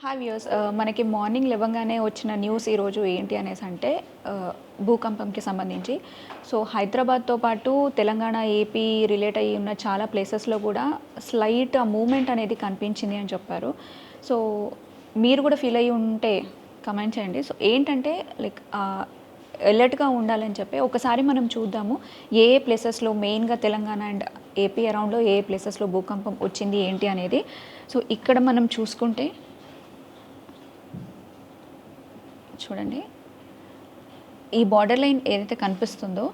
Hi viewers, మనకి morning లేవగానే వచ్చిన న్యూస్ ఈరోజు ఏంటి అనేసి అంటే భూకంపంకి సంబంధించి. సో హైదరాబాద్తో పాటు తెలంగాణ, ఏపీ రిలేట్ అయ్యి ఉన్న చాలా ప్లేసెస్లో కూడా స్లైట్ మూమెంట్ అనేది కనిపించింది అని చెప్పారు. సో మీరు కూడా ఫీల్ అయ్యి ఉంటే కమెంట్ చేయండి. సో ఏంటంటే లైక్ అలర్ట్గా ఉండాలని చెప్పి ఒకసారి మనం చూద్దాము ఏ ఏ ప్లేసెస్లో మెయిన్గా తెలంగాణ అండ్ ఏపీ అరౌండ్లో ఏ ఏ ప్లేసెస్లో భూకంపం వచ్చింది ఏంటి అనేది. సో ఇక్కడ మనం చూసుకుంటే చూడండి, ఈ బార్డర్ లైన్ ఏదైతే కనిపిస్తుందో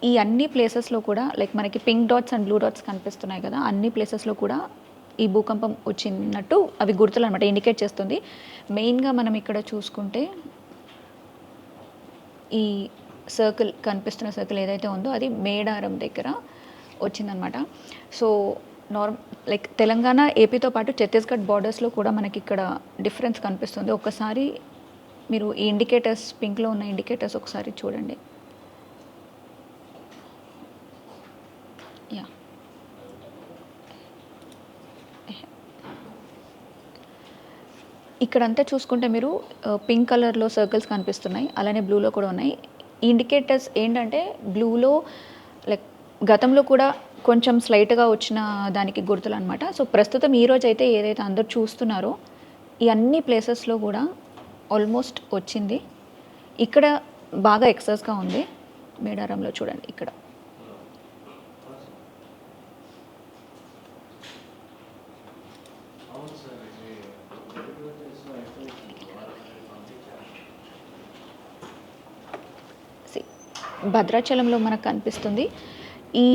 ఈ అన్ని ప్లేసెస్లో కూడా లైక్ మనకి pink dots and blue dots కనిపిస్తున్నాయి కదా, అన్ని ప్లేసెస్లో కూడా ఈ భూకంపం వచ్చినట్టు అవి గుర్తులు అనమాట ఇండికేట్ చేస్తుంది. మెయిన్గా మనం ఇక్కడ చూసుకుంటే ఈ సర్కిల్ కనిపిస్తున్న సర్కిల్ ఏదైతే ఉందో అది మేడారం దగ్గర వచ్చిందనమాట. సో లైక్ తెలంగాణ, ఏపీతో పాటు ఛత్తీస్గఢ్ బార్డర్స్లో కూడా మనకి ఇక్కడ డిఫరెన్స్ కనిపిస్తుంది. ఒకసారి మీరు ఈ ఇండికేటర్స్, పింక్లో ఉన్న ఇండికేటర్స్ ఒకసారి చూడండి. యా, ఇక్కడంతా చూసుకుంటే మీరు పింక్ కలర్లో సర్కిల్స్ కనిపిస్తున్నాయి, అలానే బ్లూలో కూడా ఉన్నాయి. ఈ ఇండికేటర్స్ ఏంటంటే బ్లూలో లైక్ గతంలో కూడా కొంచెం స్లైట్గా వచ్చిన దానికి గుర్తులు అనమాట. సో ప్రస్తుతం ఈరోజు అయితే ఏదైతే అందరూ చూస్తున్నారో ఈ అన్ని ప్లేసెస్లో కూడా ఆల్మోస్ట్ వచ్చింది. ఇక్కడ బాగా ఎక్సెస్గా ఉంది. మేడారంలో చూడండి, ఇక్కడ భద్రాచలంలో మనకు కనిపిస్తుంది. ఈ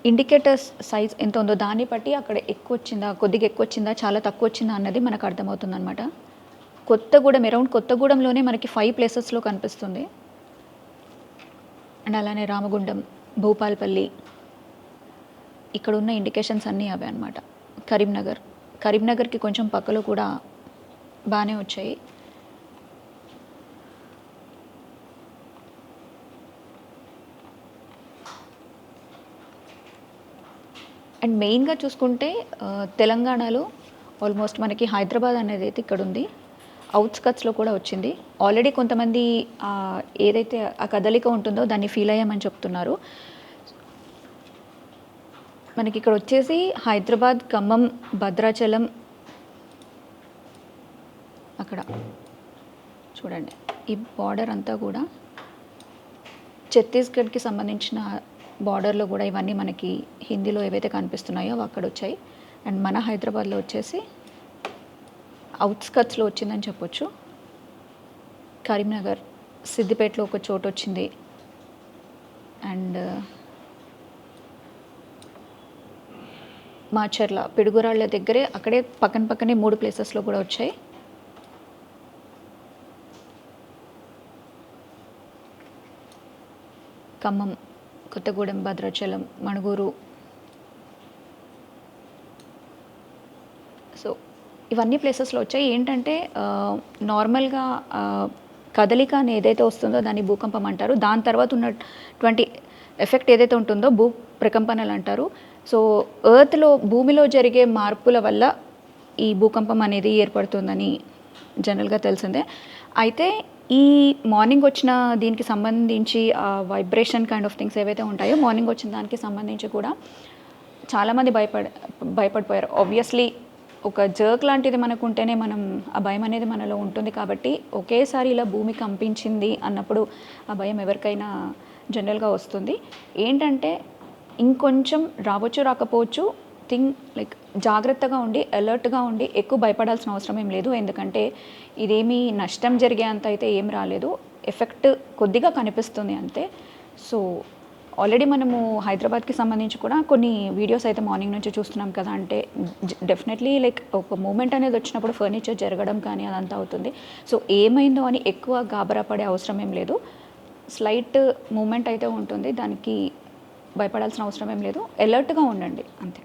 ఇండికేటర్స్ సైజ్ ఎంత ఉందో దాన్ని బట్టి అక్కడ ఎక్కువ వచ్చిందా, కొద్దిగా ఎక్కువ వచ్చిందా, చాలా తక్కువ వచ్చిందా అన్నది మనకు అర్థమవుతుంది అనమాట. కొత్తగూడెం, అరౌండ్ కొత్తగూడెంలోనే మనకి 5 ప్లేసెస్లో కనిపిస్తుంది. అండ్ అలానే రామగుండం, భూపాల్పల్లి, ఇక్కడ ఉన్న ఇండికేషన్స్ అన్నీ అవే అనమాట. కరీంనగర్కి కొంచెం పక్కలో కూడా బాగానే వచ్చాయి. అండ్ మెయిన్గా చూసుకుంటే తెలంగాణలో ఆల్మోస్ట్ మనకి హైదరాబాద్ అనేది అయితే ఇక్కడ ఉంది, అవుట్స్కట్స్లో కూడా వచ్చింది. ఆల్రెడీ కొంతమంది ఏదైతే ఆ కదలిక ఉంటుందో దాన్ని ఫీల్ అయ్యామని చెప్తున్నారు. మనకి ఇక్కడ వచ్చేసి హైదరాబాద్, ఖమ్మం, భద్రాచలం, అక్కడ చూడండి ఈ బార్డర్ అంతా కూడా ఛత్తీస్గఢ్కి సంబంధించిన బార్డర్లో కూడా ఇవన్నీ మనకి హిందీలో ఏవైతే కనిపిస్తున్నాయో అవి అక్కడ వచ్చాయి. అండ్ మన హైదరాబాద్లో వచ్చేసి అవుట్స్కట్స్లో వచ్చిందని చెప్పొచ్చు. కరీంనగర్, సిద్దిపేటలో ఒక చోటు వచ్చింది. అండ్ మాచర్ల, పిడుగురాళ్ళ దగ్గరే అక్కడే పక్కనే 3 ప్లేసెస్లో కూడా వచ్చాయి. ఖమ్మం, కొత్తగూడెం, భద్రాచలం, మణుగూరు. సో ఇవన్నీ ప్లేసెస్లో వచ్చాయి. ఏంటంటే నార్మల్గా కదలిక అని ఏదైతే వస్తుందో దాన్ని భూకంపం అంటారు. దాని తర్వాత ఉన్నటువంటి ఎఫెక్ట్ ఏదైతే ఉంటుందో భూ ప్రకంపనలు అంటారు. సో ఎర్త్లో, భూమిలో జరిగే మార్పుల వల్ల ఈ భూకంపం అనేది ఏర్పడుతుందని జనరల్గా తెలిసిందే. అయితే ఈ మార్నింగ్ వచ్చిన దీనికి సంబంధించి వైబ్రేషన్ కైండ్ ఆఫ్ థింగ్స్ ఏవైతే ఉంటాయో మార్నింగ్ వచ్చిన దానికి సంబంధించి కూడా చాలామంది భయపడిపోయారు. ఆబ్వియస్లీ ఒక జర్క్ లాంటిది మనకు ఉంటేనే ఆ భయం అనేది మనలో ఉంటుంది. కాబట్టి ఒకేసారి ఇలా భూమి కంపించింది అన్నప్పుడు ఆ భయం ఎవరికైనా జనరల్గా వస్తుంది. ఏంటంటే ఇంకొంచెం రావచ్చు రాకపోవచ్చు, లైక్ జాగ్రత్తగా ఉండి అలర్ట్గా ఉండి ఎక్కువ భయపడాల్సిన అవసరం ఏం లేదు. ఎందుకంటే ఇదేమీ నష్టం జరిగే అంత అయితే ఏం రాలేదు, ఎఫెక్ట్ కొద్దిగా కనిపిస్తుంది అంతే. సో ఆల్రెడీ మనము హైదరాబాద్కి సంబంధించి కూడా కొన్ని వీడియోస్ అయితే మార్నింగ్ నుంచి చూస్తున్నాం కదా. అంటే డెఫినెట్లీ లైక్ ఒక మూమెంట్ అనేది వచ్చినప్పుడు ఫర్నిచర్ జరగడం కానీ అదంతా అవుతుంది. సో ఏమైందో అని ఎక్కువ గాబరా పడే అవసరం ఏం లేదు. స్లైట్ మూమెంట్ అయితే ఉంటుంది, దానికి భయపడాల్సిన అవసరం ఏం లేదు. అలర్ట్గా ఉండండి అంతే.